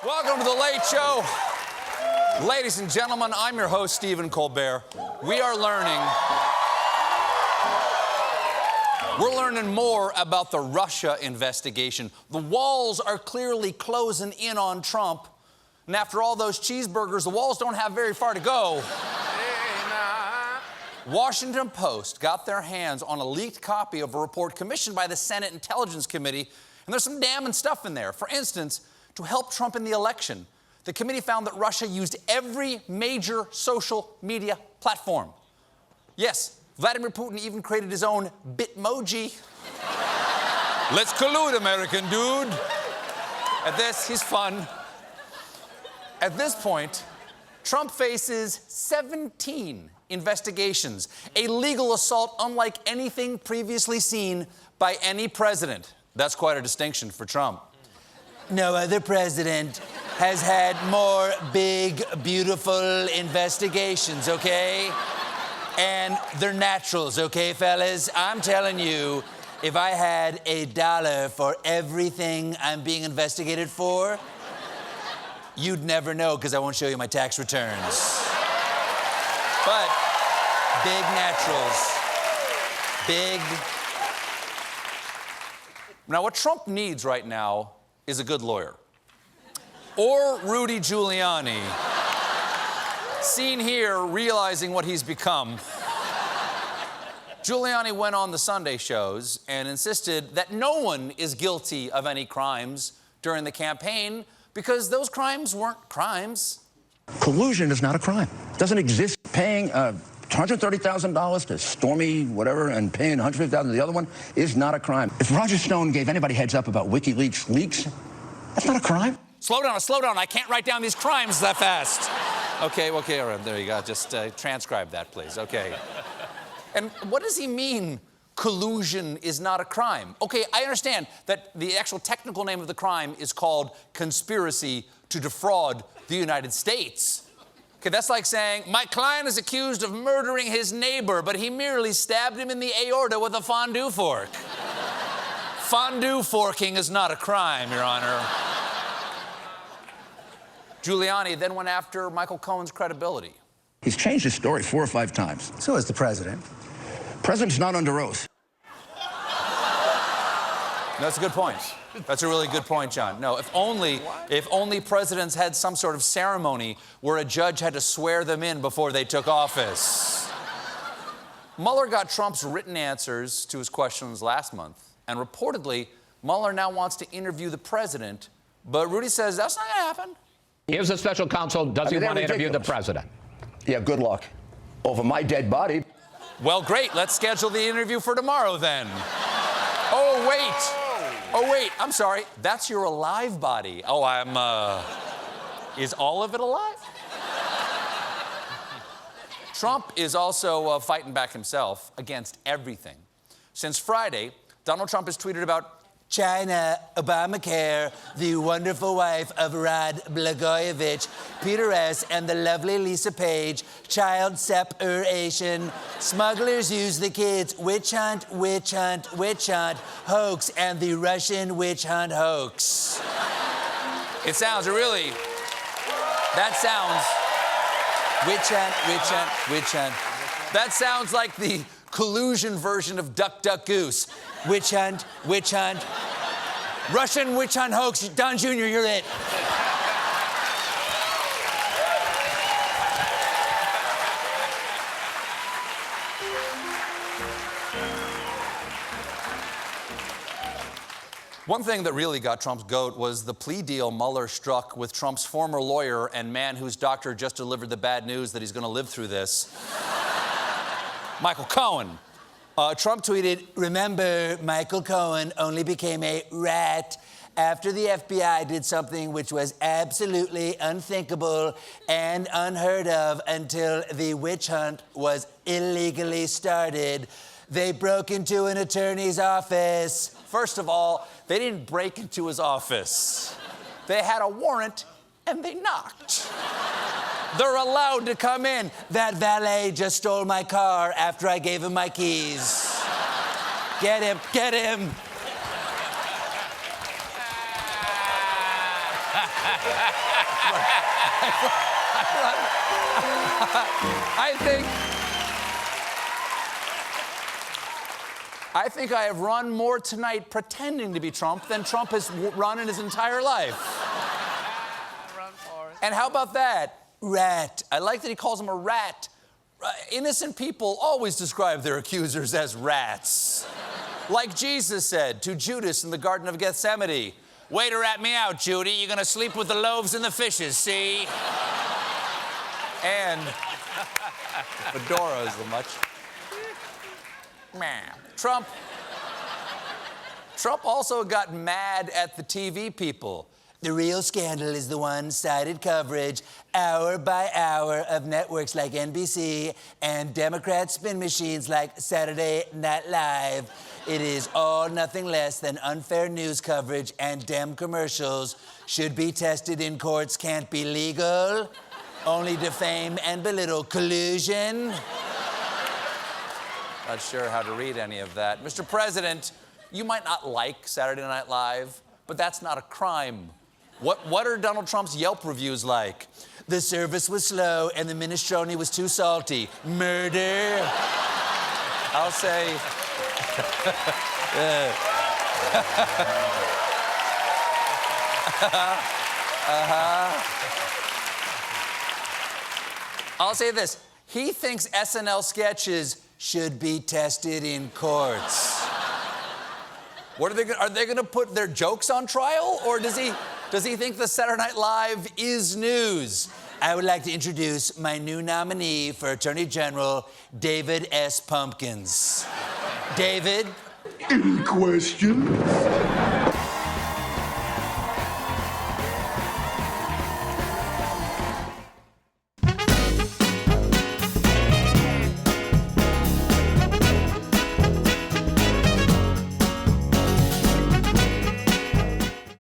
Welcome to The Late Show. Ladies and gentlemen, I'm your host, Stephen Colbert. We're learning more about the Russia investigation. The walls are clearly closing in on Trump. And after all those cheeseburgers, the walls don't have very far to go. Washington Post got their hands on a leaked copy of a report commissioned by the Senate Intelligence Committee, and there's some damning stuff in there. For instance, to help Trump in the election, the committee found that Russia used every major social media platform. Yes, Vladimir Putin even created his own Bitmoji. Let's collude, American dude. At this, he's fun. At this point, Trump faces 17 investigations, a legal assault unlike anything previously seen by any president. That's quite a distinction for Trump. No other president has had more big, beautiful investigations, okay? And they're naturals, okay, fellas? I'm telling you, if I had $1 for everything I'm being investigated for, you'd never know because I won't show you my tax returns. But big naturals. Big. Now, what Trump needs right now is a good lawyer. Or Rudy Giuliani. Seen here realizing what he's become. Giuliani went on the Sunday shows and insisted that no one is guilty of any crimes during the campaign because those crimes weren't crimes. Collusion is not a crime. It doesn't exist. Paying $130,000 to Stormy whatever and paying $150,000 to the other one is not a crime. If Roger Stone gave anybody heads up about WikiLeaks leaks, that's not a crime. Slow down. I can't write down these crimes that fast. Okay, all right, there you go. Just transcribe that, please. Okay. And what does he mean, collusion is not a crime? Okay, I understand that the actual technical name of the crime is called conspiracy to defraud the United States. Okay, that's like saying, my client is accused of murdering his neighbor, but he merely stabbed him in the aorta with a fondue fork. Fondue forking is not a crime, Your Honor. Giuliani then went after Michael Cohen's credibility. He's changed his story 4 or 5 times. So is the president. President's not under oath. That's a good point. That's a really good point, John. No, if only presidents had some sort of ceremony where a judge had to swear them in before they took office. Mueller got Trump's written answers to his questions last month, and reportedly, Mueller now wants to interview the president, but Rudy says that's not gonna happen. Here's a special counsel. Does he want to interview the president? Yeah, good luck. Over my dead body. Well, great. Let's schedule the interview for tomorrow, then. Oh, wait. I'm sorry. That's your alive body. Oh, is all of it alive? Trump is also fighting back himself against everything. Since Friday, Donald Trump has tweeted about China, Obamacare, the wonderful wife of Rod Blagojevich, Peter S., and the lovely Lisa Page, child separation, smugglers use the kids, witch hunt, hoax, and the Russian witch hunt hoax. It sounds really, that sounds, witch hunt. That sounds like the collusion version of Duck, Duck, Goose. Witch hunt. Russian witch hunt hoax. Don Jr., you're it. One thing that really got Trump's goat was the plea deal Mueller struck with Trump's former lawyer and man whose doctor just delivered the bad news that he's going to live through this, Michael Cohen. Trump tweeted, remember, Michael Cohen only became a rat after the FBI did something which was absolutely unthinkable and unheard of until the witch hunt was illegally started. They broke into an attorney's office. First of all, they didn't break into his office. They had a warrant and they knocked. They're allowed to come in. That valet just stole my car after I gave him my keys. Get him, get him. I think I have run more tonight pretending to be Trump than Trump has run in his entire life. Run, Forrest. And how about that? Rat. I like that he calls him a rat. Innocent people always describe their accusers as rats. Like Jesus said to Judas in the Garden of Gethsemane, "Way to rat me out, Judy. You're gonna sleep with the loaves and the fishes, see?" And fedora is the much. Trump also got mad at the TV people. The real scandal is the one-sided coverage, hour by hour, of networks like NBC and Democrat spin machines like Saturday Night Live. It is all nothing less than unfair news coverage, and Dem commercials should be tested in courts, can't be legal, only defame and belittle collusion. Not sure how to read any of that. Mr. President, you might not like Saturday Night Live, but that's not a crime. What are Donald Trump's Yelp reviews like? The service was slow and the minestrone was too salty. Murder. I'll say... I'll say this. He thinks SNL sketches should be tested in courts. What are they going to put their jokes on trial, or does he think the Saturday Night Live is news? I would like to introduce my new nominee for Attorney General, David S. Pumpkins. David? Any questions?